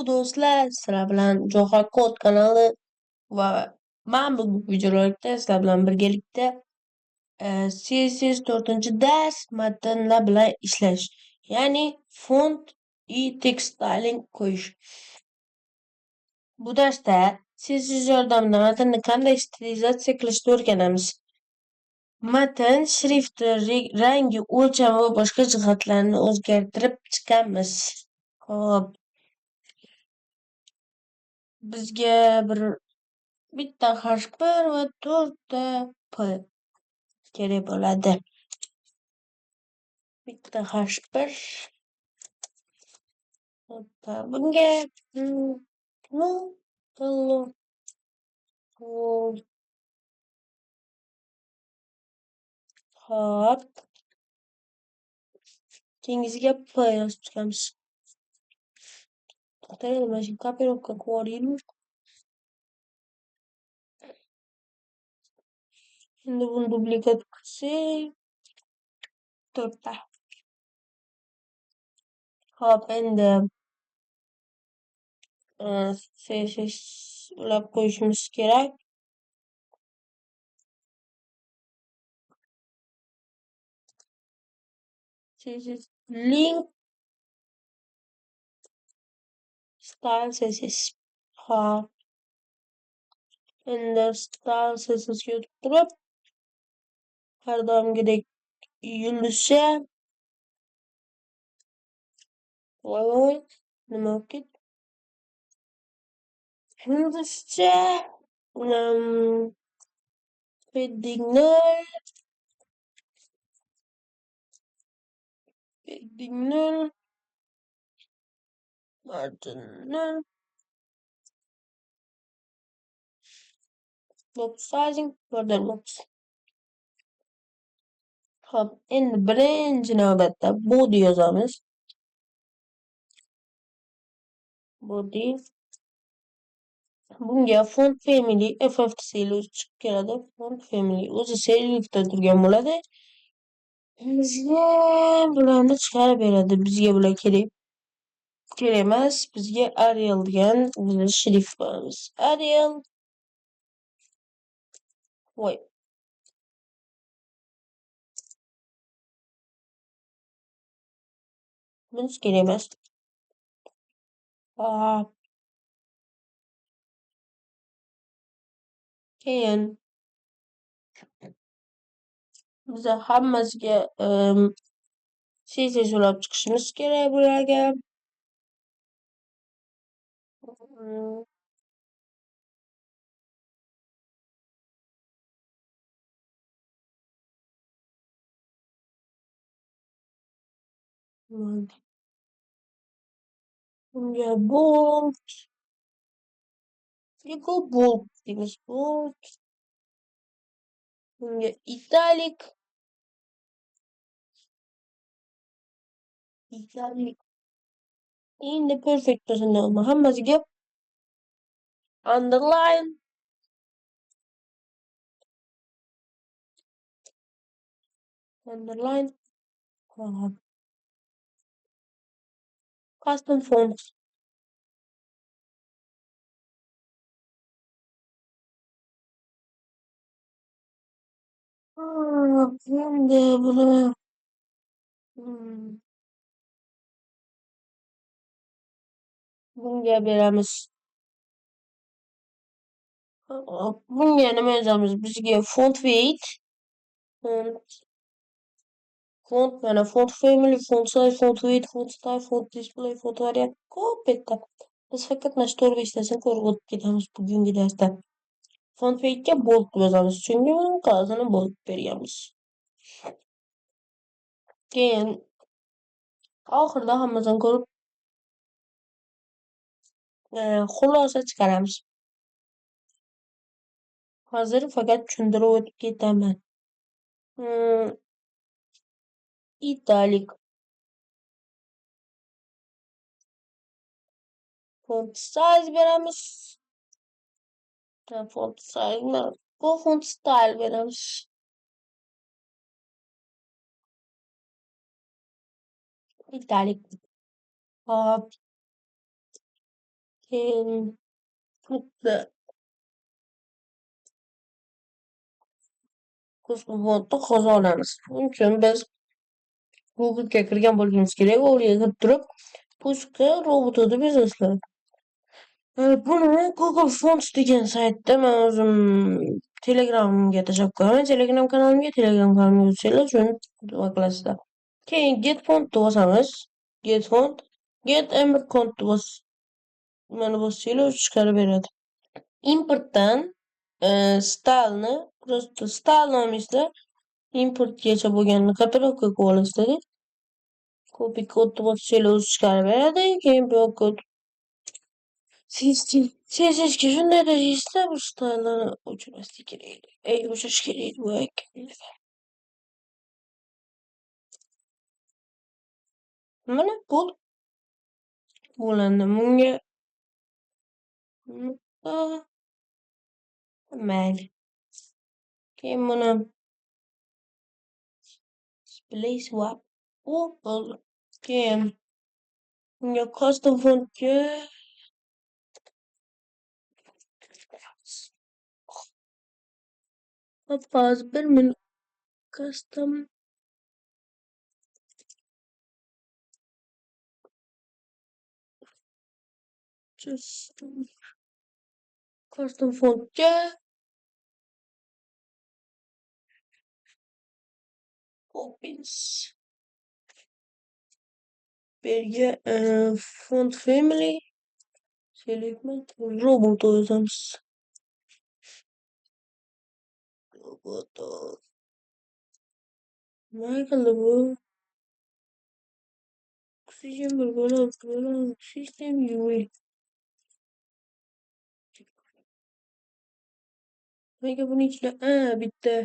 do'stlar, sizlar bilan Johar Kod kanali va men bugungi videorolikda sizlar bilan birgalikda CSS 4 dars matnlar bilan ishlash, ya'ni font и text styling qo'yish. Bu darsda CSS yordamida matnni qanday stilizatsiya qilishni o'rganamiz. Matn, shrifti, rangi, o'lchami va boshqa jihatlarni o'zgartirib chiqamiz. Xo'p, bizga bitta H1 va 4ta P kerak bo'ladi. Bitta H1 bunga hop keyingisiga P yozib chiqamiz. To'xtang, mana shu kopirovka qilib olaylik. Endi buni duplikat qilsak, 4ta. Hop, endi CSS ulab qo'yishimiz kerak. CSS link style CSS. Hop, endi style CSS ga o'tib turib, har doimgidek yulduzcha voy nima bo'lib ketdi? Yulduzcha padding 0, margin 0, box sizing, border box. Hop, endi birinchi navbatda body yozamiz. Body. Bunga font family FFTC ile o'zi chiqib keladi. Font family o'zi serifda turgan bo'ladi. Bizga bularni chiqarib beradi. Bizga bular kerak emas. Bizga Arial degan bizni shrift qilamiz. Arial. Voy. Bunisi kerak emas. Keyin biza hammasiga CSS ulab chiqishimiz kerak bularga. Bunga bold. Bold deymiz. Bold. Bunga italic. Endi perfect bo'lsin. Hammasiga underline. Custom fonts. Endi buni bunga beramiz. Bunga nima yozamiz? Bizga font weight, font mana font family, font size, font weight, font style, font display, font variant ko'p bitta. Biz faqat mana shu 4-5tasini ko'rib o'tib ketamiz bugungi darsda. Font weightga bold yozamiz, chunki buni qa'zini bold berganmiz. Keyin oxirida hammasini ko'rib xulosa chiqaramiz. Hozir faqat tushuntirib o'tib ketaman. Italic. Font size beramiz. Font size bu font style beramiz. Italic. Hop. Keyin bitta kosmonavtni qo'za olamiz. Buning uchun biz Google'ga kirgan bo'lishimiz kerak. Google'ga kirib turib, pochta roboti deb yozasizlar. Buni Google Fonts degan saytda men o'zim Telegramga tashlab qo'yaman. Telegram kanalimga o'tsanglar shuni nima qilasizlar. Keyin get fontni bosamiz. Get font, get embed fontni mana bossanglar o'zi chiqarib beradi. Importdan style'ni просто style nomaysizlar. Importgacha bo'lganini копировка qilib olasizlar. Copy kodni bossanglar o'zi chiqarib beradi. Keyin bu kod CSS'ga shunday darajada bu style'larni o'chirmaslik kerak edi. O'chirish kerak edi bu mana bo'ldi. Bo'landi. Bunga mayli. Keyin buni display swap bo'ldi. Keyin bunga custom fontga hozir 1 minut custom fontga opens berga font family select robot yozamiz. Robot nima qildi bu? Oxygen bir system UI. Nega buni ichida bitta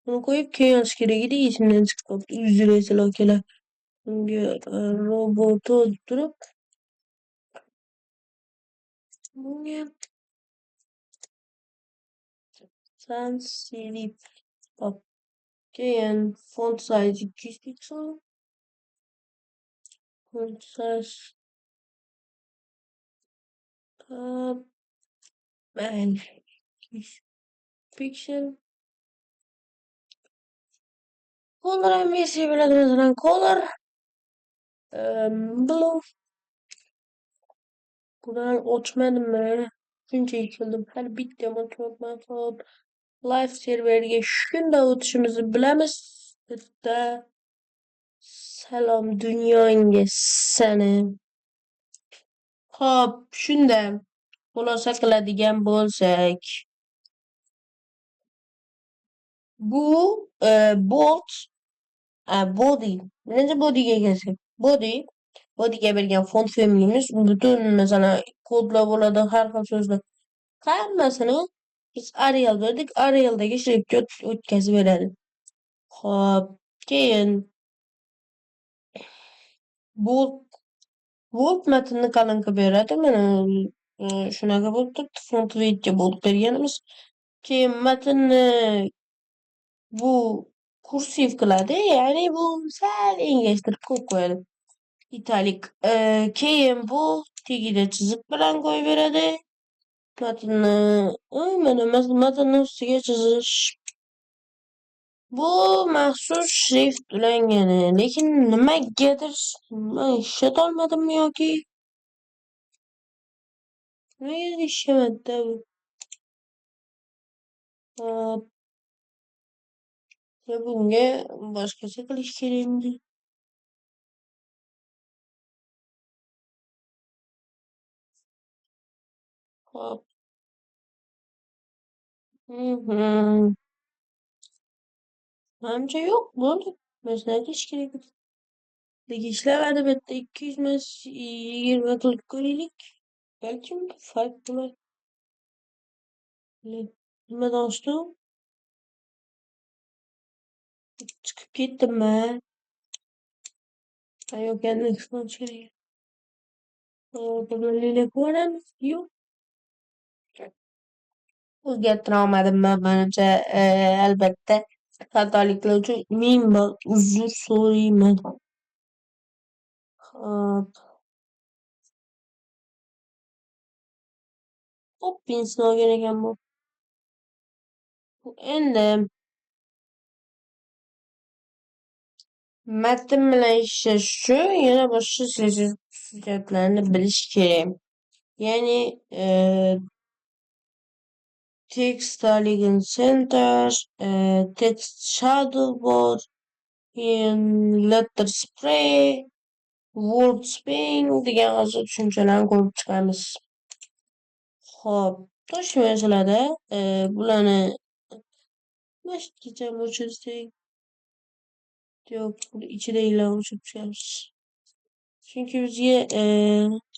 buni qo'yib keyin yozish kerak edi, esimdan chiqib qolibdi. Uzr akalar. Bunga robot deb turib bunga sans serif hop. Keyin font size 200 piksel. Font size mayli 200 piksel. Color ham Messi biladi masalan color blue. Buni ochmadimmi? Shunchaki qildim. Hali bitta ham ochmayapman. Hop. Live serverga shunday o'tishimizni bilamiz. Bitta salom dunyoingga sani. Hop, shunda xulosa qiladigan bo'lsak, bu bolt body. Birinchi bodyga kelsak, bodyga bergan font familyimiz butun masalan kodlar bo'ladi, har xil so'zlar. Hammasini biz Arial berdik, Arialdagi shriftga o'tkazib beradi. Hop, keyin bold matnni qalin qilib beradi. Mana shunaqa bo'lib turibdi. Font weightga bold berganimiz. Keyin matnni bu kursiv qiladi, ya'ni bu sal engashtirib qo'yadi. Italik. Keyin bu tagida chiziq bilan qo'yib beradi. Matnni mana matnni ustiga chizish. Bu maxsus shrift ulangani, lekin nimagadir men ishlatolmadimmi yoki nimaga ishlamadida bu? Hop. Bunga boshqacha qilish kerakmidi? Hop. Menimcha yo'q, bo'ldi. Biz nima qilish kerak edi? Lekin ishlamadi. Bitta 220 qilib ko'raylik. Balkim farq bo'lar. Nimadan ochdi u? Chiqib ketdimmi? Yo'q, endi next kerak. Buni ko'ramiz. Yo'q. O'zgartira olmadimmi? Menimcha albatta xatoliklar uchun ming bor uzr so'rayman. Hop. Poppins olgan ekan bu. Endi matn bilan ishlash uchun yana boshqa syujetlarni bilish kerak. Ya'ni text Elegant Center, text shadow bor, letter spray, word spin degan hozir tushunchalarni ko'rib chiqamiz. Xo'p, to'sh masalada bularni mashqgacha o'chirsak, yo'q, ichidagilarni o'chirib chiqamiz. Chunki bizga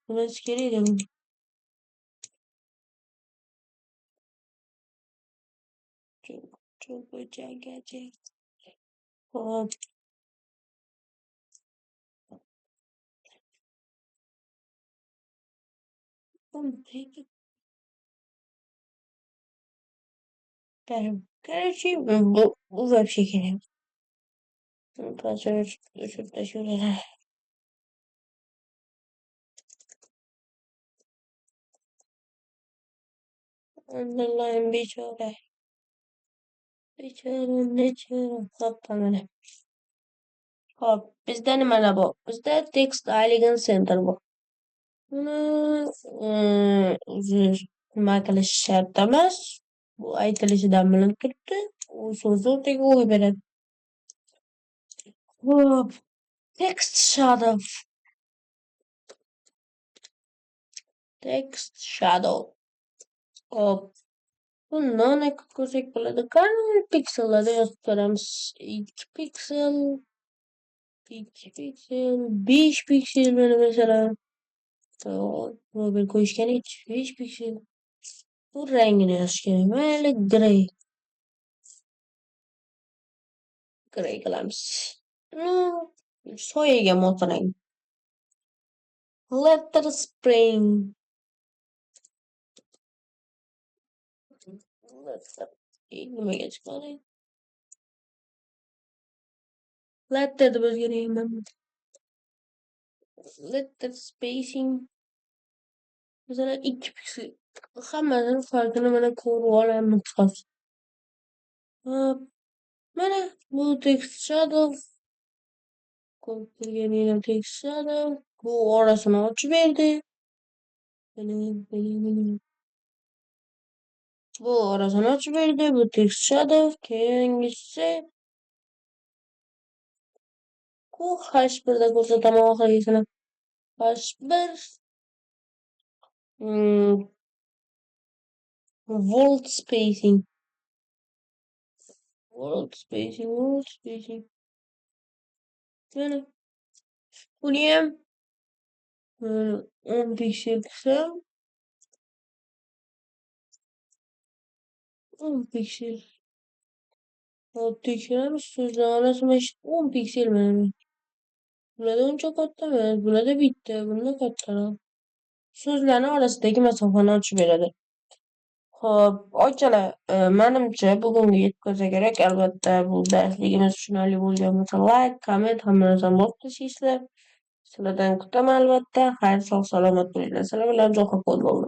nimasi kerak edi? Çok gerçek. Hop. Peki. Короче, bu вообще керек. Şurada şöyle. Allah'ım bir çare. Bir çare ne çare. Hop tamam. Hop. Bizde nimalar bu? Bizde Text Elegance Center bu. Buni o'zi nima qilish shart emas. Bu aytilishidan bilinib turibdi. U so'zni o'rtaga qo'yib beradi. Hop. Text shadow. Text shadow. Hop. Bundan ko'rsak bo'ladi. Qanday piksellarda yozib ko'ramiz? 2 piksel, 2 piksel, 5 piksel mana masalan. Mobil qo'yishgan 5 piksel. Bu rangini yozish kerak. Mayli grey. Grey qilamiz. Soyaga mo'ltirang. Letter spring. Letter. Nimaga chiqadi? Letter deb o'zgarayman. Letter spacing. Masalan 2 piksel. Hammasini farqini mana ko'rib olamiz hozir. Hop. Mana bu text shadow. Ko'rib turganingiz text shadow. Bu orasini ochib berdi. Bu orasini ochib berdi. Bu text shadow. Keyingisi bu H1'da ko'rsataman oxirgisini. H1 World spacing. World spacing. Mana buni ham 10 piksel qilsam 10 piksel. Hop tekshiramiz. So'zlar orasida 10 piksel mana. Bularda uncha katta emas. Bularda bitta. Bunda kattaroq. So'zlarni orasidagi masofani ochib beradi. Xo'p, akalar, menimcha bugunga yetib qolsa kerak. Albatta, bu darsligimiz tushunarli bo'lgan bo'lsa, like, komment, hamma narsani bosib qo'yishingizni sizlardan kutaman albatta. Xayr, sog' salomat bo'linglar. Sizlar bilan Jo'xadze bo'ldi.